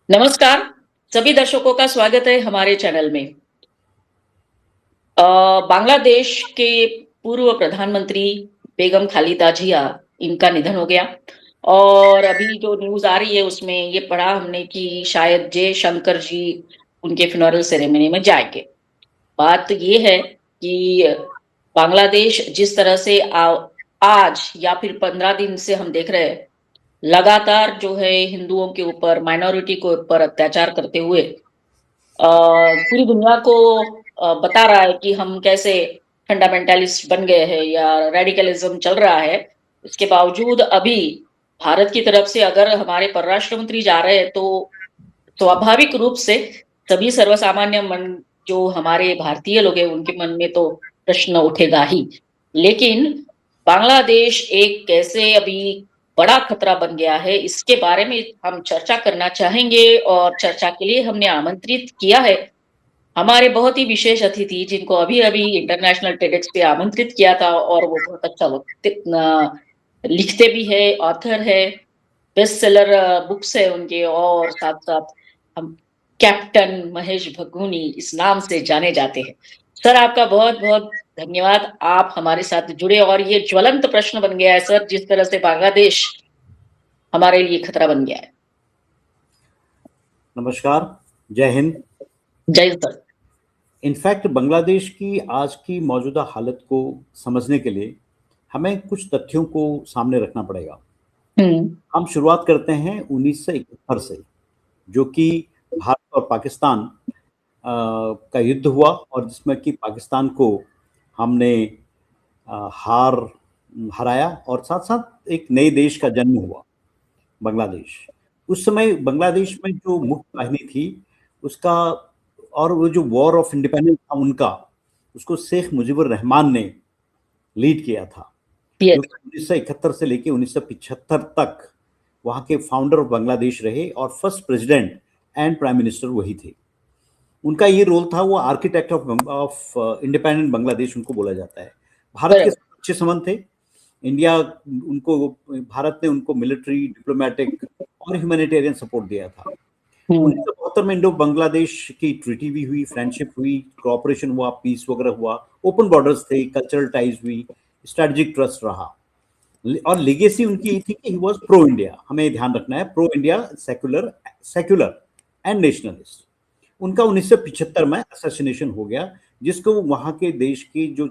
नमस्कार, सभी दर्शकों का स्वागत है हमारे चैनल में। बांग्लादेश के पूर्व प्रधानमंत्री बेगम खालिदा जिया, इनका निधन हो गया और अभी जो न्यूज़ आ रही है उसमें ये पढ़ा हमने कि शायद जयशंकर जी उनके फ्यूनरल सेरेमनी में जाएँगे। बात ये है कि बांग्लादेश जिस तरह से आज या फिर 15 दिन से हम देख रहे हैं, लगातार जो है हिंदुओं के ऊपर, माइनॉरिटी के ऊपर अत्याचार करते हुए पूरी दुनिया को बता रहा है कि हम कैसे फंडामेंटलिस्ट बन गए हैं या रेडिकलिज्म चल रहा है। इसके बावजूद अभी भारत की तरफ से अगर हमारे परराष्ट्र मंत्री जा रहे हैं, तो स्वाभाविक रूप से सभी सर्वसामान्य मन जो हमारे भारतीय लोग हैं, उनके मन में तो प्रश्न उठेगा ही। लेकिन बांग्लादेश एक कैसे अभी बड़ा खतरा बन गया है, इसके बारे में हम चर्चा करना चाहेंगे और चर्चा के लिए हमने आमंत्रित किया है हमारे बहुत ही विशेष अतिथि जिनको अभी-अभी इंटरनेशनल टेडेक्स पे आमंत्रित किया था और वो बहुत अच्छा लिखते भी हैं, ऑथर है, बेस्ट सेलर बुक्स है उनके और साथ-साथ हम कैप्टन महेश भगुनी इस नाम से जाने जाते हैं। सर आपका बहुत-बहुत धन्यवाद, आप हमारे साथ जुड़े और ये ज्वलंत प्रश्न बन गया है सर, जिस तरह से बांग्लादेश हमारे लिए खतरा बन गया है। नमस्कार, जय हिंद। जय हिंद सर। इनफैक्ट बांग्लादेश की आज की मौजूदा हालत को समझने के लिए हमें कुछ तथ्यों को सामने रखना पड़ेगा। हम शुरुआत करते हैं 1971 से, जो कि भारत और पाकिस्तान का युद्ध हुआ और जिसमें कि पाकिस्तान को हमने हराया और साथ-साथ एक नए देश का जन्म हुआ, बांग्लादेश। उस समय बांग्लादेश में जो मुख्य वाहिनी थी, उसका और वो जो वॉर ऑफ इंडिपेंडेंस था उनका, उसको शेख मुजीबुर रहमान ने लीड किया था। जो 1971 से लेके 1975 तक वहाँ के फाउंडर ऑफ बांग्लादेश रहे और first president and prime minister वही थे। उनका ये रोल था, वो आर्किटेक्ट ऑफ इंडिपेंडेंट बांग्लादेश उनको बोला जाता है। भारत के अच्छे संबंध थे। भारत ने उनको मिलिट्री, डिप्लोमेटिक और ह्यूमैनिटेरियन सपोर्ट दिया था। 1972 में इंडो बांग्लादेश की ट्रीटी भी हुई, फ्रेंडशिप हुई, कोऑपरेशन हुआ, पीस वगैरह हुआ, ओपन बॉर्डर्स थे, कल्चरल टाइज हुई, स्ट्रेटेजिक ट्रस्ट रहा और लेगेसी उनकी ये थी कि ही वाज प्रो इंडिया। हमें ध्यान रखना है, pro India, secular and nationalist. उनका 1975 में असैसिनेशन हो गया, जिसको वहां के देश के जो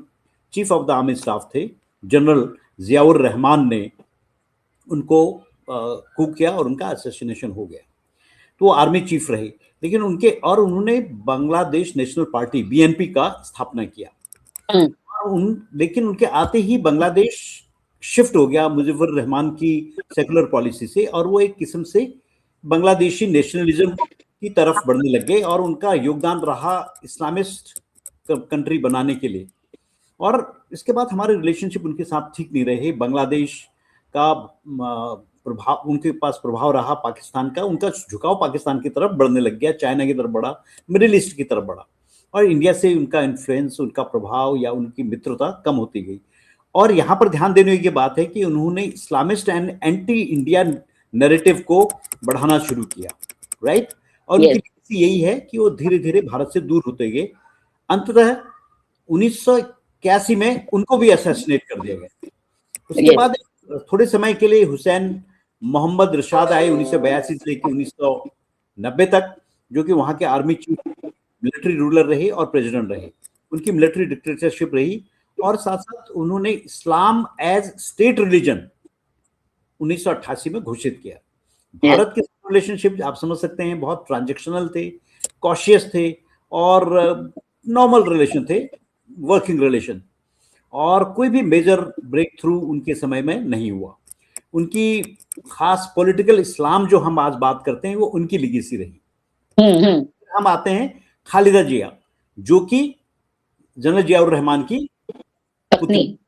chief of the army staff थे, जनरल जियाउर रहमान ने उनको कुक किया और उनका असैसिनेशन हो गया। तो वो आर्मी चीफ रहे, लेकिन उन्होंने बांग्लादेश नेशनल पार्टी बीएनपी का स्थापना किया। लेकिन उनके आते ही बांग्लादेश शिफ्ट हो गया मुजीबुर रहमान की सेकुलर पॉलिसी से और वो एक किस्म से बांग्लादेशी नेशनलिज्म की तरफ बढ़ने लग गए और उनका योगदान रहा इस्लामिस्ट कंट्री बनाने के लिए। और इसके बाद हमारे रिलेशनशिप उनके साथ ठीक नहीं रहे। बांग्लादेश का प्रभाव, उनके पास प्रभाव रहा पाकिस्तान का, उनका झुकाव पाकिस्तान की तरफ बढ़ने लग गया, चाइना की तरफ बढ़ा, मिडिल ईस्ट की तरफ बढ़ा और इंडिया से उनका इन्फ्लुएंस, उनका प्रभाव या उनकी मित्रता कम होती गई। और यहाँ पर ध्यान देने की बात है कि उन्होंने Islamist and anti India narrative को बढ़ाना शुरू किया, राइट। और उनकी यही है कि वो धीरे धीरे भारत से दूर होते गए। अंततः 1981 में उनको भी असैसिनेट कर दिया गया। उसके बाद थोड़े समय के लिए हुसैन मोहम्मद रिशाद आए 1982 से लेकर 1990 तक, जो कि वहां के आर्मी चीफ, मिलिट्री रूलर रहे और प्रेसिडेंट रहे। उनकी मिलिट्री डिक्टेटरशिप रही और साथ साथ उन्होंने इस्लाम एज स्टेट रिलीजन 1988 में घोषित किया। भारत के रिलेशनशिप आप समझ सकते हैं, बहुत ट्रांजैक्शनल थे, कॉशियस थे और नॉर्मल रिलेशन थे, वर्किंग रिलेशन, और कोई भी मेजर ब्रेक थ्रू उनके समय में नहीं हुआ। उनकी खास पॉलिटिकल इस्लाम जो हम आज बात करते हैं वो उनकी लेगेसी रही। हम आते हैं खालिदा जिया, जो कि जनरल जियाउर रहमान की पुत्री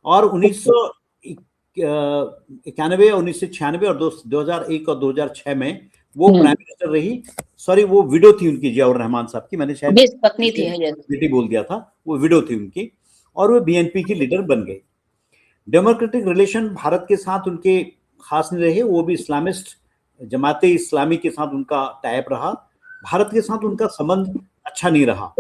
और 1991 और 1996 और 2001 और 2006 में वो प्राइम मिनिस्टर रही। सॉरी, वो विडो थी उनकी, जियाउर रहमान साहब की, मैंने शायद पत्नी थी, बेटी बोल दिया था, वो विडो थी उनकी और वो बीएनपी की लीडर बन गई। डेमोक्रेटिक रिलेशन भारत के साथ उनके खास नहीं रहे, वो भी इस्लामिस्ट जमाते इस्लामी के साथ उनका टाइप रहा, भारत के साथ उनका संबंध अच्छा नहीं रहा,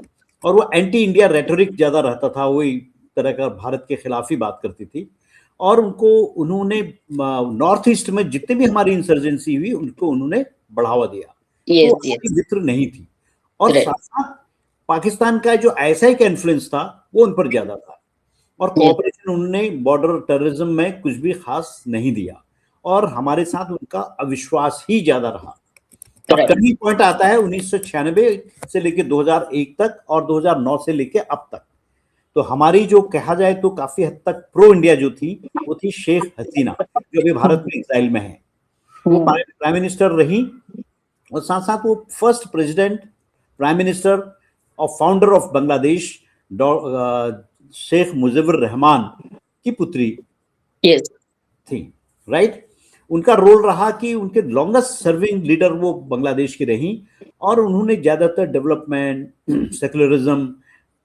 और वो एंटी इंडिया रेटोरिक ज्यादा रहता था, वही तरह का भारत के खिलाफ ही बात करती थी। और उन्होंने नॉर्थ ईस्ट में जितने भी हमारी इंसर्जेंसी हुई उनको उन्होंने बढ़ावा दिया, तो हमारी मित्र नहीं थी। और साथ साथ पाकिस्तान का जो आईएसआई का इन्फ्लुएंस था वो उन पर ज्यादा था, और कोऑपरेशन उन्होंने बॉर्डर टेररिज्म में कुछ भी खास नहीं दिया, और हमारे साथ उनका अविश्वास ही ज्यादा रहा। अब टर्निंग पॉइंट आता है 1996 से लेकर 2001 तक और 2009 से लेकर अब तक। तो हमारी जो कहा जाए तो काफी हद तक प्रो इंडिया जो थी वो थी शेख हसीना, जो अभी भारत में एक्साइल में है। वो प्राइम मिनिस्टर रही, और साथ साथ वो फर्स्ट प्रेसिडेंट प्राइम मिनिस्टर और फाउंडर ऑफ बांग्लादेश शेख मुजीबुर रहमान की पुत्री थी, राइट। उनका रोल रहा कि उनके लॉन्गेस्ट सर्विंग लीडर वो बांग्लादेश की रही, और उन्होंने ज्यादातर डेवलपमेंट, सेकुलरिज्म,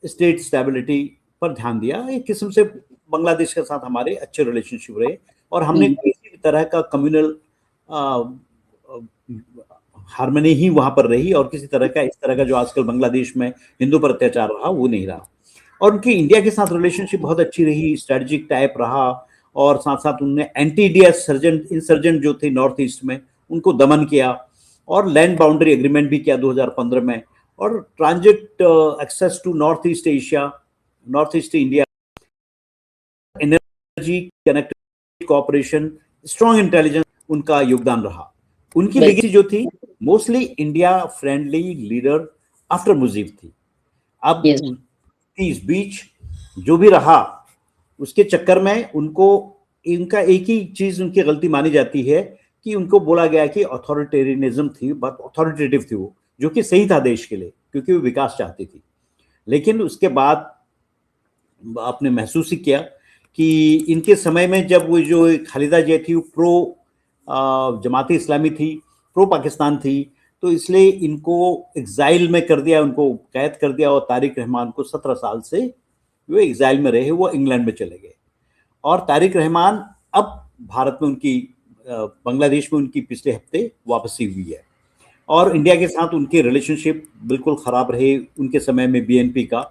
स्टेट स्टेबिलिटी पर ध्यान दिया। एक किस्म से बांग्लादेश के साथ हमारे अच्छे रिलेशनशिप रहे, और हमने किसी भी तरह का कम्युनल हार्मनी ही वहां पर रही, और किसी तरह का इस तरह का जो आजकल बांग्लादेश में हिंदू पर अत्याचार रहा वो नहीं रहा। और उनकी इंडिया के साथ रिलेशनशिप बहुत अच्छी रही, स्ट्रेटेजिक टाइप रहा, और साथ साथ उन्होंने एंटी इंडिया इंसर्जेंट जो थे नॉर्थ ईस्ट में उनको दमन किया, और लैंड बाउंड्री एग्रीमेंट भी किया 2015 में, और transit access to north east Asia, north east India, energy connectivity, cooperation, strong intelligence उनका योगदान रहा। उनकी लेगेसी जो थी mostly India friendly leader after Mujib थी। अब इस बीच जो भी रहा उसके चक्कर में उनको, इनका एक ही चीज उनकी गलती मानी जाती है कि उनको बोला गया कि अथॉरिटेरियनिज्म थी, बहुत अथॉरिटेटिव थी वो, जो कि सही था देश के लिए क्योंकि वो विकास चाहती थी। लेकिन उसके बाद आपने महसूस ही किया कि इनके समय में जब वो जो खालिदा जिया थी वो प्रो जमाती इस्लामी थी, प्रो पाकिस्तान थी, तो इसलिए इनको एग्जाइल में कर दिया, उनको कैद कर दिया, और तारिक रहमान को 17 साल से वो एग्जाइल में रहे, वो इंग्लैंड में चले गए। और तारिक रहमान अब भारत में उनकी बांग्लादेश में उनकी पिछले हफ्ते वापसी हुई है, और इंडिया के साथ उनके रिलेशनशिप बिल्कुल खराब रहे उनके समय में बीएनपी का।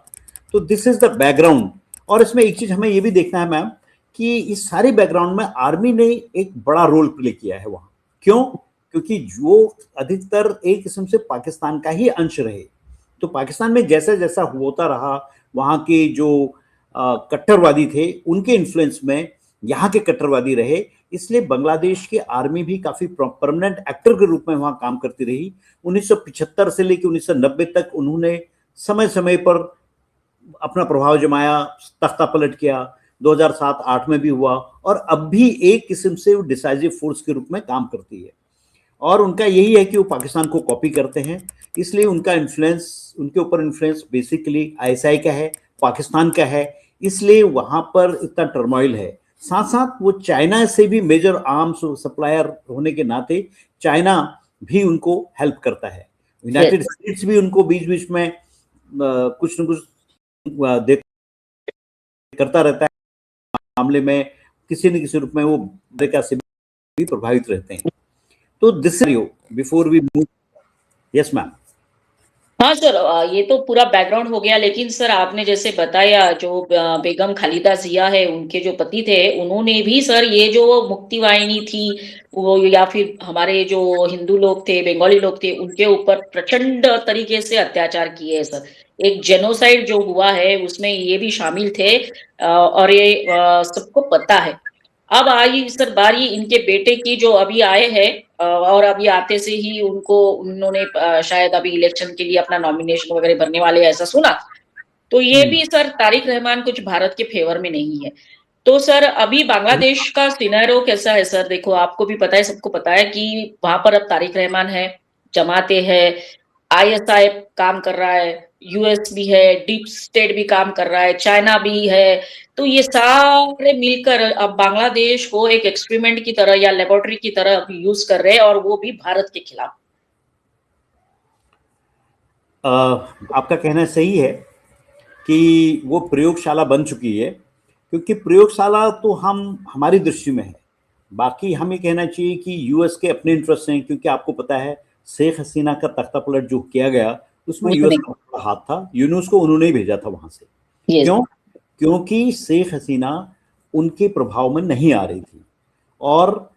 तो दिस इज द बैकग्राउंड। और इसमें एक चीज हमें ये भी देखना है मैम कि इस सारे बैकग्राउंड में आर्मी ने एक बड़ा रोल प्ले किया है वहां। क्यों? क्योंकि जो अधिकतर एक किस्म से पाकिस्तान का ही अंश रहे, तो पाकिस्तान में जैसा जैसा होता रहा, वहां के जो कट्टरवादी थे उनके इन्फ्लुएंस में यहाँ के कट्टरवादी रहे, इसलिए बांग्लादेश की आर्मी भी काफी परमानेंट एक्टर के रूप में वहां काम करती रही। 1975 से लेकर 1990 तक उन्होंने समय समय पर अपना प्रभाव जमाया, तख्ता पलट किया, 2007-8 में भी हुआ, और अब भी एक किस्म से वो डिसाइसिव फोर्स के रूप में काम करती है। और उनका यही है कि वो पाकिस्तान को कॉपी करते हैं, इसलिए उनका इन्फ्लुएंस, उनके ऊपर इन्फ्लुएंस बेसिकली आईएसआई का है, पाकिस्तान का है, इसलिए वहां पर इतना टर्मोइल है। साथ साथ वो चाइना से भी मेजर आर्म्स सप्लायर होने के नाते चाइना भी उनको हेल्प करता है, यूनाइटेड स्टेट्स भी उनको बीच बीच में कुछ न कुछ करता रहता है मामले में, किसी न किसी रूप में वो अमेरिका से भी प्रभावित रहते हैं। तो this before we move. Yes ma'am. हाँ सर, ये तो पूरा बैकग्राउंड हो गया, लेकिन सर आपने जैसे बताया जो बेगम खालिदा जिया है, उनके जो पति थे, उन्होंने भी सर ये जो मुक्ति वाहिनी थी वो, या फिर हमारे जो हिंदू लोग थे, बंगाली लोग थे, उनके ऊपर प्रचंड तरीके से अत्याचार किए हैं सर। एक जेनोसाइड जो हुआ है उसमें ये भी शामिल थे, और ये सबको पता है। अब आई सर बारी इनके बेटे की, जो अभी आए हैं, और अभी आते से ही उनको उन्होंने शायद अभी इलेक्शन के लिए अपना नॉमिनेशन वगैरह भरने वाले, ऐसा सुना। तो ये भी सर तारिक रहमान कुछ भारत के फेवर में नहीं है। तो सर अभी बांग्लादेश का सिनेरियो कैसा है सर? देखो आपको भी पता है, सबको पता है कि वहां पर अब तारिक रहमान है, जमाते है, आईएसआई काम कर रहा है, यूएस भी है, डीप स्टेट भी काम कर रहा है, चाइना भी है। तो ये सारे मिलकर अब बांग्लादेश को एक एक्सपेरिमेंट की तरह या लेबोरेटरी की तरह यूज कर रहे हैं, और वो भी भारत के खिलाफ। आपका कहना सही है कि वो प्रयोगशाला बन चुकी है, क्योंकि प्रयोगशाला तो हम हमारी दृष्टि में है, बाकी हमें कहना चाहिए कि यूएस के अपने इंटरेस्ट हैं, क्योंकि आपको पता है शेख हसीना का तख्ता पलट जो किया गया उसमें यूएस उसने का बड़ा हाथ था। यूनुस को उन्होंने ही भेजा था वहां से। ये क्यों? क्योंकि शेख हसीना उनके प्रभाव में नहीं आ रही थी, और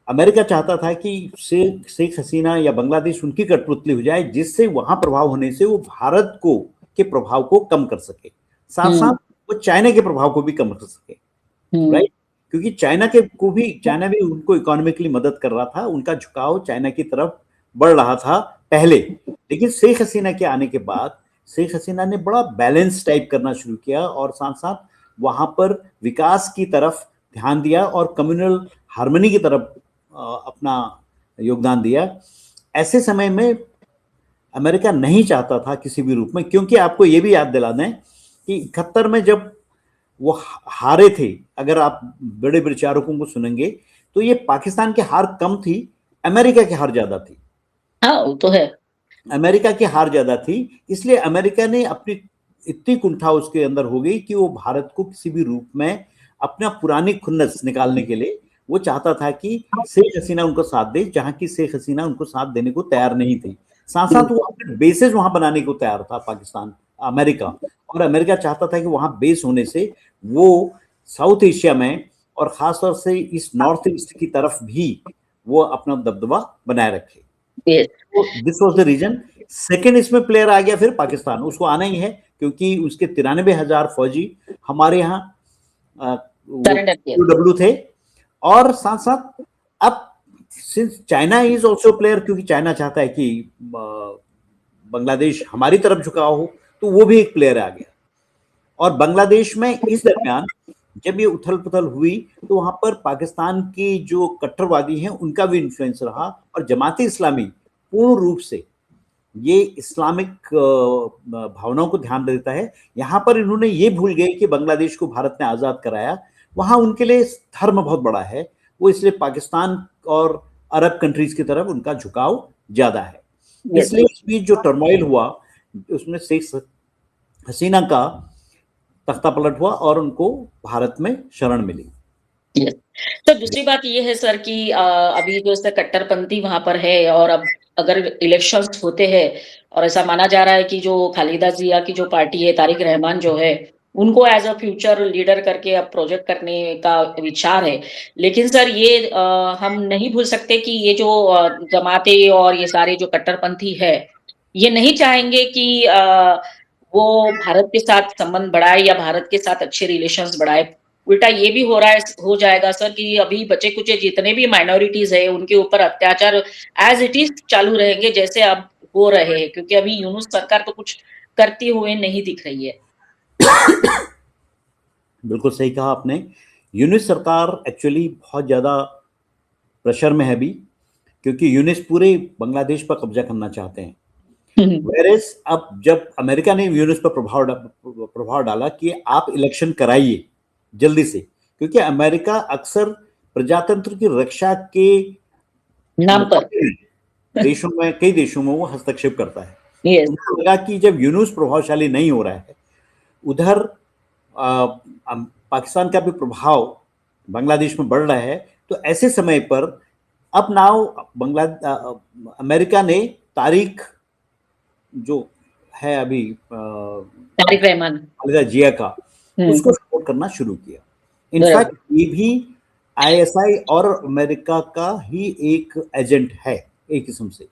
अमेरिका चाहता था कि शेख हसीना या बांग्लादेश उनकी कठपुतली हो जाए, जिससे वहां प्रभाव होने से वो भारत को के प्रभाव को कम कर सके, साथ साथ वो चाइना के प्रभाव को भी कम कर सके। राइट? क्योंकि चाइना भी उनको इकोनॉमिकली मदद कर रहा था, उनका झुकाव चाइना की तरफ बढ़ रहा था पहले। लेकिन शेख हसीना के आने के बाद शेख हसीना ने बड़ा बैलेंस टाइप करना शुरू किया, और साथ साथ वहां पर विकास की तरफ ध्यान दिया और कम्युनल हार्मनी की तरफ अपना योगदान दिया। ऐसे समय में अमेरिका नहीं चाहता था किसी भी रूप में, क्योंकि आपको ये भी याद दिला दें कि 71 में जब वो हारे थे, अगर आप बड़े विचारकों को सुनेंगे तो ये पाकिस्तान की हार कम थी, अमेरिका की हार ज्यादा थी। हाँ, वो तो है। अमेरिका की हार ज्यादा थी, इसलिए अमेरिका ने अपनी इतनी कुंठा उसके अंदर हो गई कि वो भारत को किसी भी रूप में अपना पुरानी खुन्नस निकालने के लिए वो चाहता था कि शेख हसीना उनको साथ दे, जहां की शेख हसीना उनको साथ देने को तैयार नहीं थी। साथ साथ वो अपने बेसेस वहां बनाने को तैयार था पाकिस्तान, अमेरिका। और अमेरिका चाहता था कि वहां बेस होने से वो साउथ एशिया में और खासतौर से इस नॉर्थ ईस्ट की तरफ भी वो अपना दबदबा बनाए रखे। Yes. तो this was the reason. Second इसमें प्लेयर आ गया फिर पाकिस्तान, उसको आना ही है, क्योंकि उसके 93,000 फौजी हमारे यहाँ Surrender किया। डब्ल्यू थे। और साथ साथ अब since China is also player, क्योंकि चाइना चाहता है कि बांग्लादेश हमारी तरफ झुका हो, तो वो भी एक प्लेयर आ गया। और बांग्लादेश में इस दरमियान जब ये उथल पुथल हुई तो वहां पर पाकिस्तान के जो कट्टरवादी हैं उनका भी इन्फ्लुएंस रहा, और जमाती इस्लामी पूर्ण रूप से ये इस्लामिक भावनाओं को ध्यान देता है। यहां पर इन्होंने ये भूल गए कि बांग्लादेश को भारत ने आजाद कराया, वहां उनके लिए धर्म बहुत बड़ा है, वो इसलिए पाकिस्तान और अरब कंट्रीज की तरफ उनका झुकाव ज्यादा है। Yes. इसलिए इस बीच जो टर्मोइल हुआ उसमें शेख हसीना का तख्ता पलट हुआ और उनको भारत में शरण मिली। Yes. तो दूसरी बात ये है सर कि अभी जो है कट्टरपंथी वहां पर है, और अब अगर इलेक्शंस होते हैं और ऐसा माना जा रहा है कि जो खालिदा जिया की जो पार्टी है, तारिक रहमान जो है, उनको एज अ फ्यूचर लीडर करके अब प्रोजेक्ट करने का विचार है। लेकिन सर ये हम नहीं भूल सकते कि ये जो जमाते और ये सारे जो कट्टरपंथी है, ये नहीं चाहेंगे कि वो भारत के साथ संबंध बढ़ाए या भारत के साथ अच्छे रिलेशंस बढ़ाए। उल्टा ये भी हो जाएगा सर कि अभी बचे कुचे जितने भी माइनॉरिटीज है उनके ऊपर अत्याचार एज इट इज चालू रहेंगे, जैसे अब हो रहे हैं, क्योंकि अभी यूनुस सरकार तो कुछ करती हुए नहीं दिख रही है। बिल्कुल सही कहा आपने। यूनिस सरकार एक्चुअली बहुत ज्यादा प्रेशर में है अभी, क्योंकि यूनिस पूरे बांग्लादेश पर कब्जा करना चाहते हैं। वेरेस अब जब अमेरिका ने यूनिस पर प्रभाव डाला कि आप इलेक्शन कराइए जल्दी से, क्योंकि अमेरिका अक्सर प्रजातंत्र की रक्षा के नाम पर देशों में, कई देशों में वो हस्तक्षेप करता है। yes. उनको लगा कि जब यूनुस प्रभावशाली नहीं हो रहा है, उधर पाकिस्तान का भी प्रभाव बांग्लादेश में बढ़ रहा है, तो ऐसे समय पर अब नाउ अमेरिका ने तारिक जो है अभी तारिक रहमान खालिदा जिया का, उसको सपोर्ट करना शुरू किया। इनफैक्ट ये भी आईएसआई और अमेरिका का ही एक एजेंट है एक किस्म से,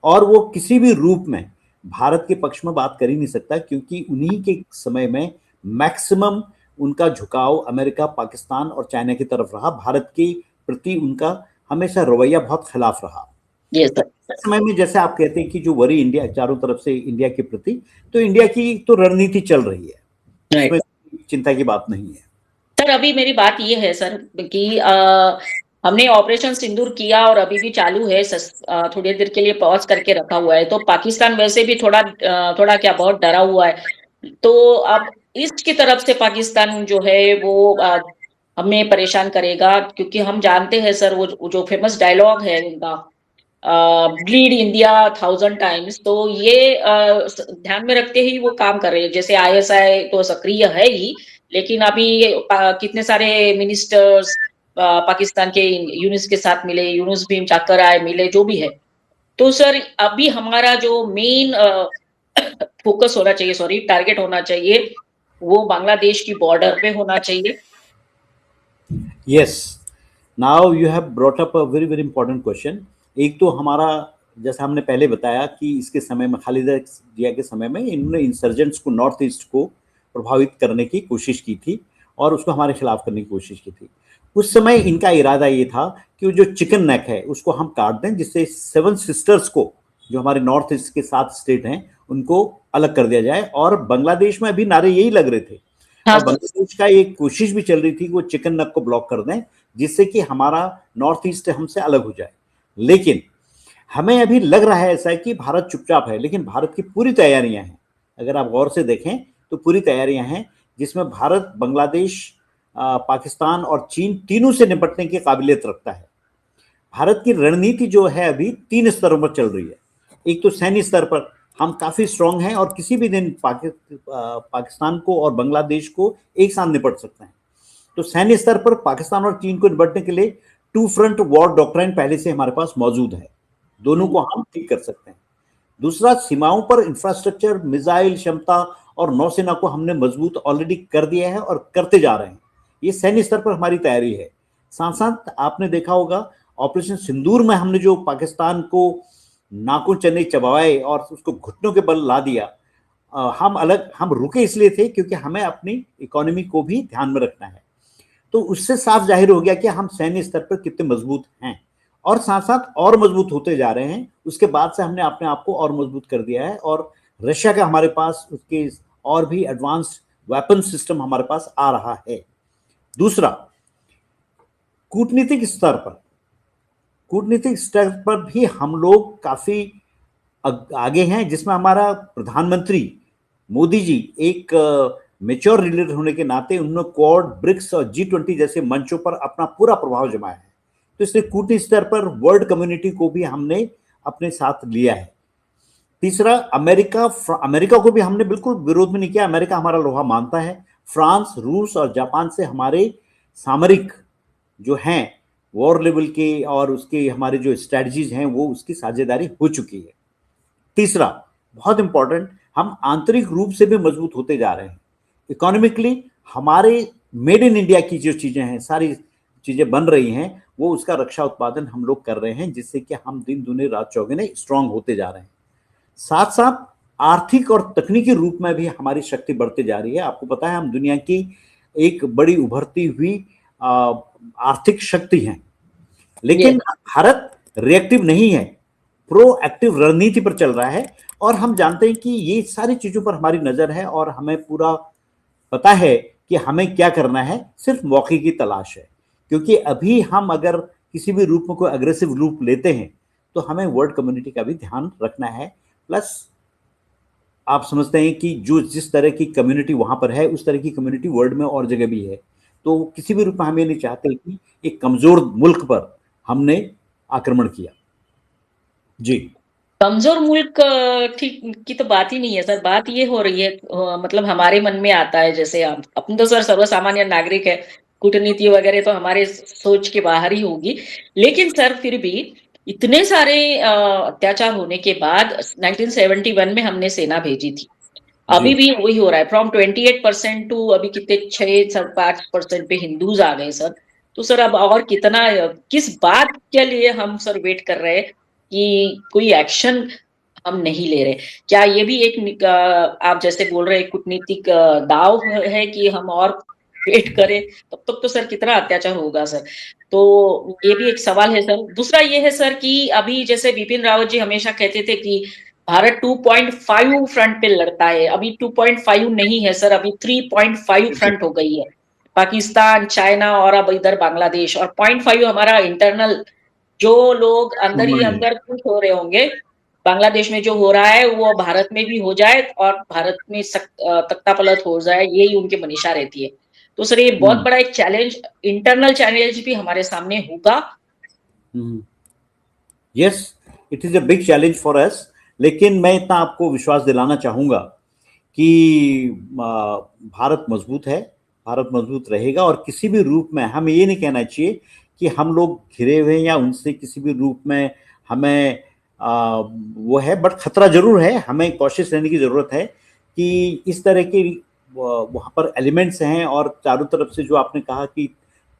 और वो किसी भी रूप में भारत के पक्ष में बात कर ही नहीं सकता, क्योंकि उन्हीं के समय में मैक्सिमम उनका झुकाव अमेरिका, पाकिस्तान और चाइना की तरफ रहा। भारत के प्रति उनका हमेशा रवैया बहुत खिलाफ रहा। yes, समय में जैसे आप कहते हैं कि जो वरी इंडिया चारों तरफ से इंडिया के प्रति, तो इंडिया की तो रणनीति चल रही है, right. इसमें चिंता की बात नहीं है। सर अभी मेरी बात ये है सर कि हमने ऑपरेशन सिंदूर किया और अभी भी चालू है, थोड़ी देर के लिए पॉज करके रखा हुआ है, तो पाकिस्तान वैसे भी थोड़ा क्या बहुत डरा हुआ है। तो अब इसकी तरफ से पाकिस्तान जो है वो हमें परेशान करेगा, क्योंकि हम जानते हैं सर वो जो फेमस डायलॉग है उनका, ब्लीड इंडिया 1000 टाइम्स, तो ये ध्यान में रखते ही वो काम कर रहे हैं। जैसे आईएसआई तो सक्रिय है ही, लेकिन अभी कितने सारे मिनिस्टर्स पाकिस्तान के यूनुस के साथ मिले, यूनुस भी जाकर आए, मिले, जो भी है। तो सर अभी हमारा जो मेन फोकस होना चाहिए, सॉरी टारगेट होना चाहिए, वो बांग्लादेश की बॉर्डर पे होना चाहिए। Yes, now you have brought up a very very important question. एक तो हमारा, जैसा हमने पहले बताया कि इसके समय में, खालिदा जिया के समय में, इन्होंने इंसर्जेंट्स को, नॉर्थ ईस्ट को प्रभावित करने की कोशिश की थी और उसको हमारे खिलाफ करने की कोशिश की थी। उस समय इनका इरादा ये था कि वो जो चिकन नेक है उसको हम काट दें, जिससे 7 सिस्टर्स को, जो हमारे नॉर्थ ईस्ट के 7 स्टेट हैं, उनको अलग कर दिया जाए। और बांग्लादेश में अभी नारे यही लग रहे थे, हाँ और सर। बांग्लादेश का एक कोशिश भी चल रही थी कि वो चिकन नेक को ब्लॉक कर दें, जिससे कि हमारा नॉर्थ ईस्ट हमसे अलग हो जाए। लेकिन हमें अभी लग रहा है ऐसा कि भारत चुपचाप है, लेकिन भारत की पूरी तैयारियां हैं। अगर आप गौर से देखें तो पूरी तैयारियां हैं, जिसमें भारत बांग्लादेश, पाकिस्तान और चीन तीनों से निपटने की काबिलियत रखता है। भारत की रणनीति जो है अभी 3 स्तरों पर चल रही है। एक तो सैन्य स्तर पर हम काफी स्ट्रांग हैं और किसी भी दिन पाकिस्तान को और बांग्लादेश को एक साथ निपट सकते हैं। तो सैन्य स्तर पर पाकिस्तान और चीन को निपटने के लिए 2 फ्रंट वॉर डॉक्ट्राइन पहले से हमारे पास मौजूद है, दोनों को हम ठीक कर सकते हैं। दूसरा, सीमाओं पर इंफ्रास्ट्रक्चर, मिसाइल क्षमता और नौसेना को हमने मजबूत ऑलरेडी कर दिया है और करते जा रहे हैं। ये सैन्य स्तर पर हमारी तैयारी है। साथ साथ आपने देखा होगा ऑपरेशन सिंदूर में हमने जो पाकिस्तान को नाकों चने चबाए और उसको घुटनों के बल ला दिया। हम रुके इसलिए थे क्योंकि हमें अपनी इकोनॉमी को भी ध्यान में रखना है। तो उससे साफ जाहिर हो गया कि हम सैन्य स्तर पर कितने मजबूत हैं, और साथ साथ और मजबूत होते जा रहे हैं। उसके बाद से हमने अपने आप को और मजबूत कर दिया है, और रशिया का हमारे पास उसके और भी एडवांस्ड वेपन सिस्टम हमारे पास आ रहा है। दूसरा, कूटनीतिक स्तर पर, कूटनीतिक स्तर पर भी हम लोग काफी आगे हैं, जिसमें हमारा प्रधानमंत्री मोदी जी एक मेच्योर लीडर होने के नाते उन्होंने क्वाड, ब्रिक्स और G20 जैसे मंचों पर अपना पूरा प्रभाव जमाया है। तो इसलिए कूटनीतिक स्तर पर वर्ल्ड कम्युनिटी को भी हमने अपने साथ लिया है। तीसरा, अमेरिका को भी हमने बिल्कुल विरोध में नहीं किया। अमेरिका हमारा लोहा मानता है। फ्रांस, रूस और जापान से हमारे सामरिक जो हैं वॉर लेवल के और उसके हमारे जो स्ट्रेटजीज हैं वो उसकी साझेदारी हो चुकी है। तीसरा, बहुत इंपॉर्टेंट, हम आंतरिक रूप से भी मजबूत होते जा रहे हैं। इकोनॉमिकली हमारे मेड इन इंडिया की जो चीजें हैं, सारी चीजें बन रही हैं, वो उसका रक्षा उत्पादन हम लोग कर रहे हैं, जिससे कि हम दिन दुने रात चौगुने स्ट्रांग होते जा रहे हैं। साथ साथ आर्थिक और तकनीकी रूप में भी हमारी शक्ति बढ़ती जा रही है। आपको पता है हम दुनिया की एक बड़ी उभरती हुई आर्थिक शक्ति हैं, लेकिन भारत रिएक्टिव नहीं है, प्रोएक्टिव रणनीति पर चल रहा है। और हम जानते हैं कि ये सारी चीजों पर हमारी नजर है और हमें पूरा पता है कि हमें क्या करना है, सिर्फ मौके की तलाश है। क्योंकि अभी हम अगर किसी भी रूप में कोई अग्रेसिव रूप लेते हैं तो हमें वर्ल्ड कम्युनिटी का भी ध्यान रखना है। प्लस आप समझते हैं कि जो जिस तरह की कम्युनिटी वहां पर है उस तरह की कम्युनिटी वर्ल्ड में और जगह भी है। तो किसी भी रूप में हम ये नहीं चाहते कि एक कमजोर मुल्क पर हमने आक्रमण किया। जी, कमजोर मुल्क ठीक की तो बात ही नहीं है सर। बात ये हो रही है, मतलब हमारे मन में आता है, जैसे अपन तो सर सर्वसामान्य नागरिक है, कूटनीति वगैरह तो हमारे सोच के बाहर ही होगी। लेकिन सर फिर भी इतने सारे अत्याचार होने के बाद 1971 में हमने सेना भेजी थी। अभी जी, भी वही हो रहा है, फ्रॉम 28% टू अभी कितने 6-5% पे हिंदूज आ गए सर। तो सर अब और कितना, किस बात के लिए हम सर वेट कर रहे हैं कि कोई एक्शन हम नहीं ले रहे? क्या ये भी एक आप जैसे बोल रहे हैं कूटनीतिक दाव है कि हम और वेट करें? तब तक तो सर कितना अत्याचार होगा सर। तो ये भी एक सवाल है सर। दूसरा ये है सर कि अभी जैसे बिपिन रावत जी हमेशा कहते थे कि भारत 2.5 फ्रंट पे लड़ता है, अभी 2.5 नहीं है सर, अभी 3.5 फ्रंट हो गई है। पाकिस्तान, चाइना और अब इधर बांग्लादेश, और 0.5 हमारा इंटरनल, जो लोग अंदर ही मामले हैं। अंदर खुश हो रहे होंगे बांग्लादेश में जो हो रहा है वो भारत में भी हो जाए और भारत में तख्ता पलट हो जाए, यही उनकी मनीषा रहती है। तो सर ये बहुत बड़ा एक चैलेंज, इंटरनल चैलेंज भी हमारे सामने होगा। Yes, it is a big challenge for us. लेकिन मैं इतना आपको विश्वास दिलाना चाहूंगा कि भारत मजबूत है, भारत मजबूत रहेगा। और किसी भी रूप में हमें ये नहीं कहना चाहिए कि हम लोग घिरे हुए हैं या उनसे किसी भी रूप में हमें वो है, बट खतरा जरूर है। हमें कॉशियस रहने की जरूरत है कि इस तरह के वहां पर एलिमेंट्स हैं, और चारों तरफ से जो आपने कहा कि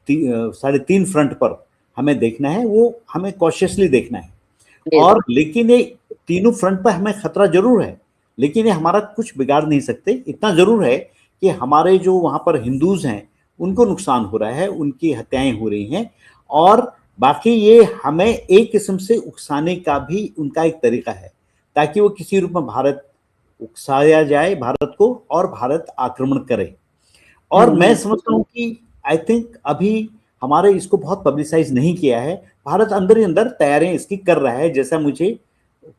3.5 फ्रंट पर हमें देखना है, वो हमें कॉशियसली देखना है। और लेकिन ये तीनों फ्रंट पर हमें खतरा जरूर है, लेकिन ये हमारा कुछ बिगाड़ नहीं सकते। इतना जरूर है कि हमारे जो वहां पर हिंदूज हैं उनको नुकसान हो रहा है, उनकी हत्याएं हो रही हैं, और बाकी ये हमें एक किस्म से उकसाने का भी उनका एक तरीका है, ताकि वो किसी रूप में भारत उकसाया जाए, भारत को, और भारत आक्रमण करे। और मैं समझता हूँ कि आई थिंक अभी हमारे इसको बहुत पब्लिसाइज नहीं किया है। भारत अंदर ही अंदर तैयारियां इसकी कर रहा है, जैसा मुझे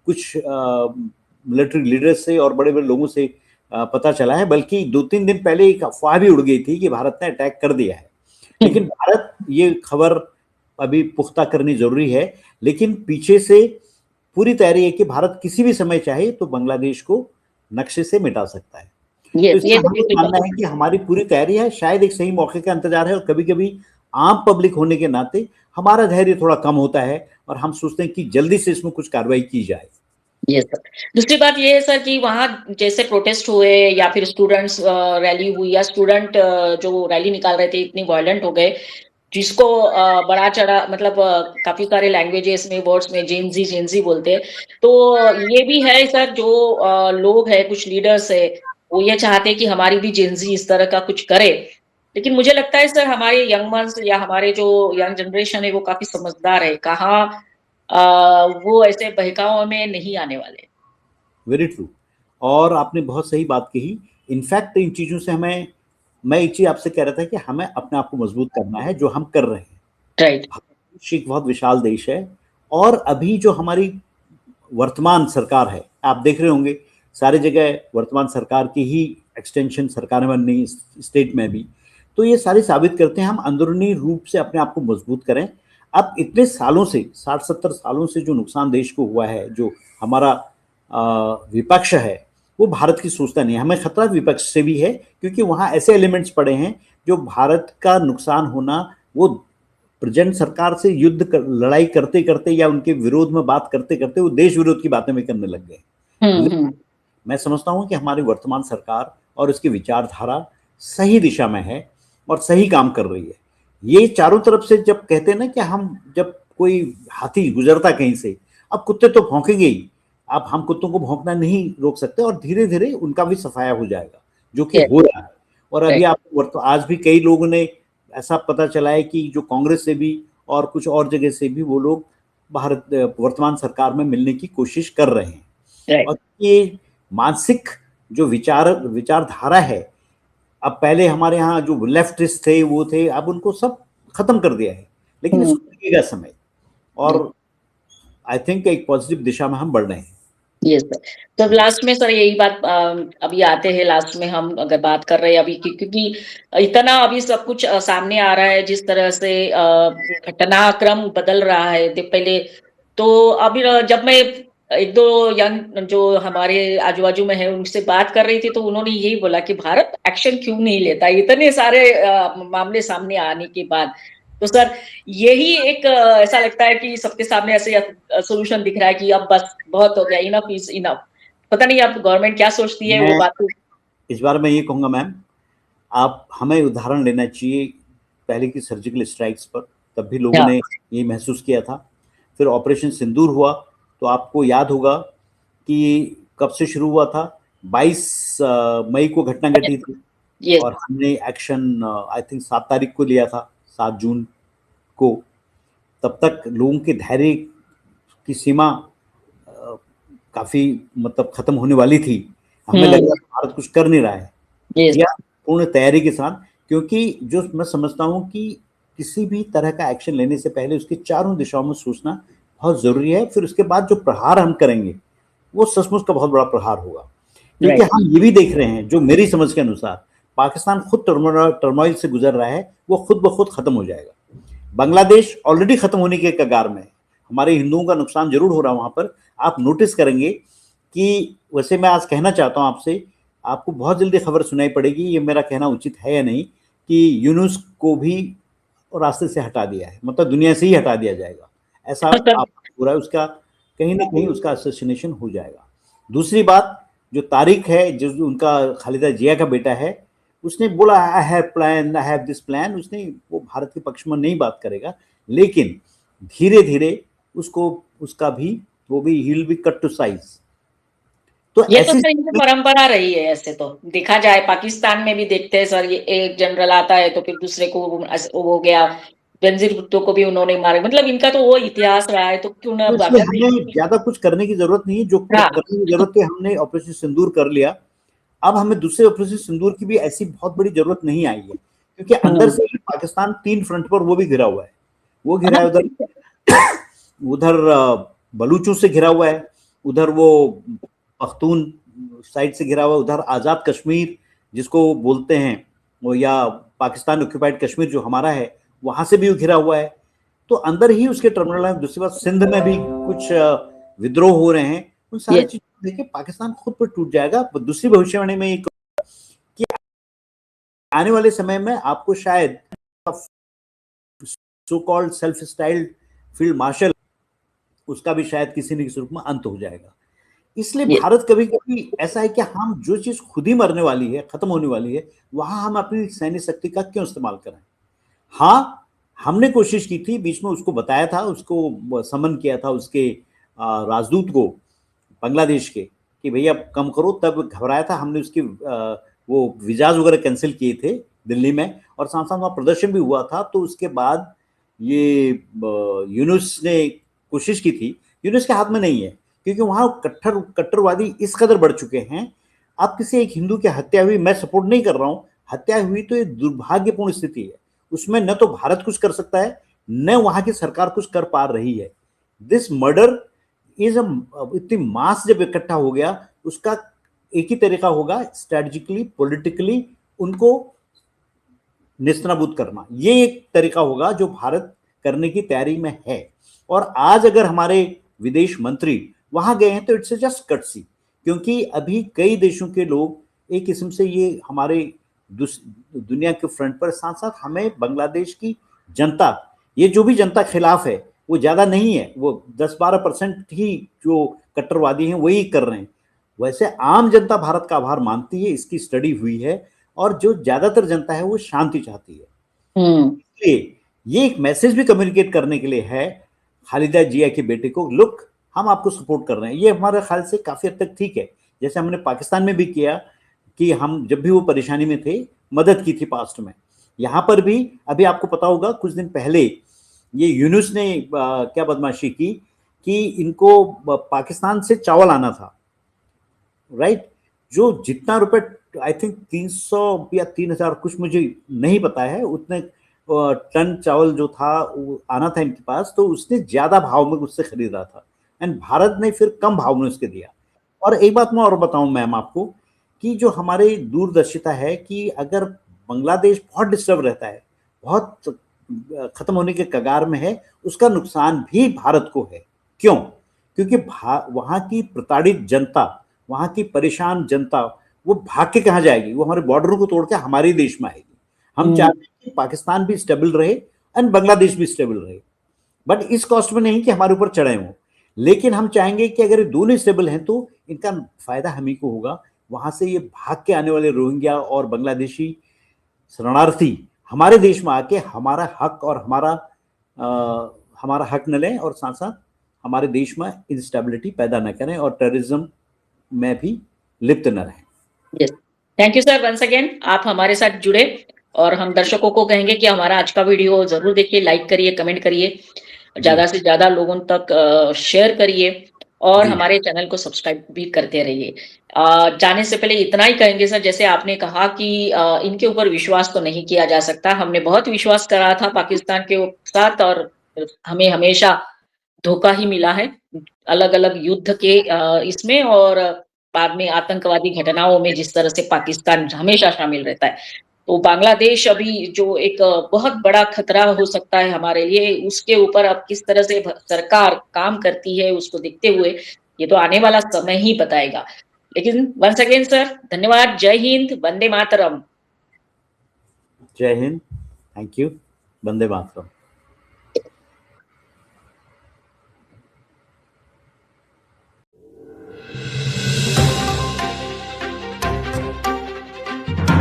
कुछ मिलिट्री लीडर से और बड़े बड़े लोगों से पता चला है। बल्कि 2-3 दिन पहले एक अफवाह भी उड़ गई थी कि भारत ने अटैक कर दिया है, लेकिन भारत ये खबर अभी पुख्ता करनी जरूरी है। लेकिन पीछे से पूरी तैयारी है कि भारत किसी भी समय चाहे तो बांग्लादेश को नक्शे से मिटा सकता है। तो ये इसका तो हमें मानना है कि हमारी पूरी तैयारी है, शायद एक सही मौके का इंतजार है, और कभी कभी आम पब्लिक होने के नाते हमारा धैर्य थोड़ा कम होता है और हम सोचते हैं कि जल्दी से इसमें कुछ कार्रवाई की जाए। ये सर, दूसरी बात ये है सर कि वहां जैसे प्रोटेस्ट हुए या फिर स्टूडेंट्स रैली हुई या स्टूडेंट जो रैली निकाल रहे थे इतनी वायलेंट हो गए, जिसको बड़ा चढ़ा मतलब काफी सारे लैंग्वेजेस में वर्ड्स में जेनजी बोलते हैं। तो ये भी है सर, जो लोग है कुछ लीडर्स है वो ये चाहते हैं कि हमारी भी जेनजी इस तरह का कुछ करे। लेकिन मुझे लगता है सर हमारे यंग मंस या हमारे जो यंग जनरेशन है वो काफी समझदार है, कहाँ वो ऐसे बहकावों में नहीं आने वाले। Very true. और आपने बहुत सही बात कही। इनफैक्ट इन चीजों से हमें, मैं एक चीज आपसे कह रहा था कि हमें अपने आप को मजबूत करना है, जो हम कर रहे हैं। राइट। भारत एक बहुत विशाल देश है, और अभी जो हमारी वर्तमान सरकार है, आप देख रहे होंगे सारी जगह वर्तमान सरकार की ही एक्सटेंशन सरकार बन रही, स्टेट में भी। तो ये सारी साबित करते हैं हम अंदरूनी रूप से अपने आप को मजबूत करें। अब इतने सालों से, 60-70 सालों से जो नुकसान देश को हुआ है, जो हमारा विपक्ष है वो भारत की सोचता नहीं है। हमें खतरा विपक्ष से भी है, क्योंकि वहां ऐसे एलिमेंट्स पड़े हैं जो भारत का नुकसान होना, वो प्रेजेंट सरकार से लड़ाई करते करते या उनके विरोध में बात करते करते वो देश विरोध की बातें भी करने लग गए। मैं समझता हूं कि हमारी वर्तमान सरकार और उसकी विचारधारा सही दिशा में है और सही काम कर रही है। ये चारों तरफ से जब कहते हैं ना कि हम, जब कोई हाथी गुजरता कहीं से, अब कुत्ते तो भौंकेंगे ही, अब हम कुत्तों को भौंकना नहीं रोक सकते, और धीरे धीरे उनका भी सफाया हो जाएगा, जो कि हो रहा है। और अभी आप आज भी कई लोगों ने ऐसा पता चला है कि जो कांग्रेस से भी और कुछ और जगह से भी वो लोग भारत वर्तमान सरकार में मिलने की कोशिश कर रहे हैं। और ये मानसिक जो विचारधारा है, अब पहले हमारे यहाँ जो लेफ्टिस्ट थे वो थे, अब उनको सब खत्म कर दिया है, लेकिन इसको लगेगा समय, और आई थिंक एक पॉजिटिव दिशा में हम बढ़ रहे हैं। Yes sir. तो लास्ट में सर यही बात, अभी आते हैं लास्ट में, हम अगर बात कर रहे हैं अभी क्योंकि इतना अभी सब कुछ सामने आ रहा है, जिस तरह से घटनाक्रम बदल रहा है। पहले तो अभी जब मैं एक दो यंग जो हमारे आजू बाजू में है उनसे बात कर रही थी, तो उन्होंने यही बोला कि भारत एक्शन क्यों नहीं लेता इतने सारे मामले सामने आने के बाद। तो सर यही एक ऐसा लगता है कि सबके सामने ऐसे सोल्यूशन दिख रहा है कि अब बस बहुत हो गया, इनफ इज इनफ। पता नहीं आप गवर्नमेंट क्या सोचती है वो बात। इस बार मैं ये कहूंगा मैम, आप हमें उदाहरण लेना चाहिए पहले की सर्जिकल स्ट्राइक्स पर, तब भी लोगों ने ये महसूस किया था। फिर ऑपरेशन सिंदूर हुआ, तो आपको याद होगा कि कब से शुरू हुआ था, 22 मई को घटना घटी थी, और हमने एक्शन आई थिंक 7 तारीख को लिया था, 7 जून को। तब तक लोगों के धैर्य की सीमा काफी मतलब खत्म होने वाली थी। हमें लगा भारत कुछ कर नहीं रहा है, या पूर्ण तैयारी के साथ, क्योंकि जो मैं समझता हूं कि किसी भी तरह का एक्शन लेने से पहले उसकी चारों दिशाओं में सोचना बहुत जरूरी है। फिर उसके बाद जो प्रहार हम करेंगे वो सचमुच का बहुत बड़ा प्रहार होगा, क्योंकि हम ये भी देख रहे हैं, जो मेरी समझ के अनुसार पाकिस्तान खुद टर्मोइल से गुजर रहा है, वो खुद ब खुद खत्म हो जाएगा। बांग्लादेश ऑलरेडी खत्म होने के कगार में है, हमारे हिंदुओं का नुकसान जरूर हो रहा है वहां पर। आप नोटिस करेंगे कि, वैसे मैं आज कहना चाहता हूं आपसे, आपको बहुत जल्दी खबर सुनाई पड़ेगी, ये मेरा कहना उचित है या नहीं, कि यूनुस को भी रास्ते से हटा दिया है, मतलब दुनिया से ही हटा दिया जाएगा, ऐसा आप पूरा उसका कहीं ना कहीं उसका असोसिनेशन हो जाएगा। दूसरी बात, जो तारिक है, जो उनका खालिदा जिया का बेटा है, उसने बोला I have plan, I have this plan, उसने वो भारत के पक्ष में नहीं बात करेगा, लेकिन धीरे धीरे उसको उसका भी वो भी ही will be cut to size. तो ये तो ऐसी सर इनकी परंपरा रही है, ऐसे तो देखा जाए पाकिस्तान में भी देखते हैं सर, ये एक जनरल आता है तो फिर दूसरे को वो हो गया, बेनजीर भुट्टो को भी उन्होंने मारा, मतलब इनका तो वो इतिहास रहा है, तो क्यों ना तो इसलिए बांग्लादेश में हमें भी। ज्यादा कुछ करने की जरूरत नहीं है, जो हाँ, करने की जरूरत है हमने ऑपरेशन सिंदूर कर लिया। अब हमें दूसरे ऑपरेशन सिंदूर की भी ऐसी बहुत बड़ी जरूरत नहीं आई है, क्योंकि अंदर से ही पाकिस्तान 3 फ्रंट पर वो भी घिरा हुआ है। वो घिरा है उधर, उधर बलूचों से घिरा हुआ है, उधर वो पख्तून साइड से घिरा हुआ है, उधर आजाद कश्मीर जिसको बोलते हैं वो, या पाकिस्तान ऑक्यूपाइड कश्मीर जो हमारा है, वहां से भी वो घिरा हुआ है। तो अंदर ही उसके टर्मिनल है। दूसरी बात, सिंध में भी कुछ विद्रोह हो रहे हैं। उन सारी चीजों देखिए पाकिस्तान खुद पर टूट जाएगा। दूसरी भविष्यवाणी में एक कि आने वाले समय में आपको शायद so called self styled field marshal, उसका भी शायद किसी न किसी रूप में अंत हो जाएगा। इसलिए भारत कभी कभी ऐसा है कि हम जो चीज खुद ही मरने वाली है, खत्म होने वाली है, वहां हम अपनी सैन्य शक्ति का क्यों इस्तेमाल करें। हाँ, हमने कोशिश की थी, बीच में उसको बताया था, उसको समन किया था उसके राजदूत को बांग्लादेश के, कि भैया कम करो, तब घबराया था। हमने उसकी वो वीजाज वगैरह कैंसिल किए थे दिल्ली में, और साथ साथ वहाँ प्रदर्शन भी हुआ था। तो उसके बाद ये यूनुस ने कोशिश की थी, यूनुस के हाथ में नहीं है, क्योंकि वहाँ कट्टरवादी इस कदर बढ़ चुके हैं। अब किसी एक हिंदू की हत्या हुई, मैं सपोर्ट नहीं कर रहा हूँ, हत्या हुई तो ये दुर्भाग्यपूर्ण स्थिति है, उसमें न तो भारत कुछ कर सकता है, न वहां की सरकार कुछ कर पा रही है। दिस मर्डर इज इतनी मास जब इकट्ठा हो गया, उसका एक ही तरीका होगा, स्ट्रेटेजिकली पॉलिटिकली उनको निस्तानाबूद करना। ये एक तरीका होगा जो भारत करने की तैयारी में है। और आज अगर हमारे विदेश मंत्री वहां गए हैं तो इट्स जस्ट कटसी, क्योंकि अभी कई देशों के लोग एक किस्म से ये हमारे दुनिया के फ्रंट पर, साथ साथ हमें बांग्लादेश की जनता, ये जो भी जनता खिलाफ है वो ज्यादा नहीं है, वो 10-12% ही जो कट्टरवादी हैं वही कर रहे हैं। वैसे आम जनता भारत का आभार मानती है, इसकी स्टडी हुई है, और जो ज्यादातर जनता है वो शांति चाहती है। इसलिए ये एक मैसेज भी कम्युनिकेट करने के लिए है खालिदा जिया के बेटे को, लुक हम आपको सपोर्ट कर रहे हैं। ये हमारे ख्याल से काफी हद तक ठीक है, जैसे हमने पाकिस्तान में भी किया कि हम जब भी वो परेशानी में थे मदद की थी पास्ट में। यहां पर भी अभी आपको पता होगा कुछ दिन पहले ये यूनुस ने क्या बदमाशी की कि इनको पाकिस्तान से चावल आना था, राइट, जो जितना रुपए आई थिंक 300 या 3000 कुछ मुझे नहीं पता है, उतने टन चावल जो था वो आना था इनके पास, तो उसने ज्यादा भाव में उससे खरीदा था, एंड भारत ने फिर कम भाव में उसके दिया। और एक बात मैं और बताऊं मैम आपको, कि जो हमारे दूरदर्शिता है कि अगर बांग्लादेश बहुत डिस्टर्ब रहता है, बहुत खत्म होने के कगार में है, उसका नुकसान भी भारत को है। क्यों? क्योंकि वहां की प्रताड़ित जनता, वहां की परेशान जनता, वो भाग के कहाँ जाएगी, वो हमारे बॉर्डरों को तोड़ के हमारे देश में आएगी। हम चाहते हैं कि पाकिस्तान भी स्टेबल रहे एंड बांग्लादेश भी स्टेबल रहे, बट इस कॉस्ट में नहीं कि हमारे ऊपर चढ़े हों। लेकिन हम चाहेंगे कि अगर ये दोनों स्टेबल हैं तो इनका फायदा हम ही को होगा। वहां से ये भाग के आने वाले रोहिंग्या और बांग्लादेशी शरणार्थी हमारे देश में आके हमारा हक और हमारा हक न लें, और साथ साथ हमारे देश में इंस्टेबिलिटी पैदा न करें और टेररिज्म में भी लिप्त न रहें। Thank you sir once again, आप हमारे साथ जुड़े, और हम दर्शकों को कहेंगे कि हमारा आज का वीडियो जरूर देखिए, लाइक करिए, कमेंट करिए, ज्यादा से ज्यादा लोगों तक शेयर करिए, और हमारे चैनल को सब्सक्राइब भी करते रहिए। जाने से पहले इतना ही कहेंगे सर, जैसे आपने कहा कि इनके ऊपर विश्वास तो नहीं किया जा सकता, हमने बहुत विश्वास करा था पाकिस्तान के साथ, और हमें हमेशा धोखा ही मिला है, अलग अलग युद्ध के इसमें, और बाद में आतंकवादी घटनाओं में जिस तरह से पाकिस्तान हमेशा शामिल रहता है। तो बांग्लादेश अभी जो एक बहुत बड़ा खतरा हो सकता है हमारे लिए, उसके ऊपर अब किस तरह से सरकार काम करती है उसको देखते हुए, ये तो आने वाला समय ही बताएगा। लेकिन वंस अगेन सर धन्यवाद, जय हिंद, वंदे मातरम। जय हिंद, थैंक यू, वंदे मातरम।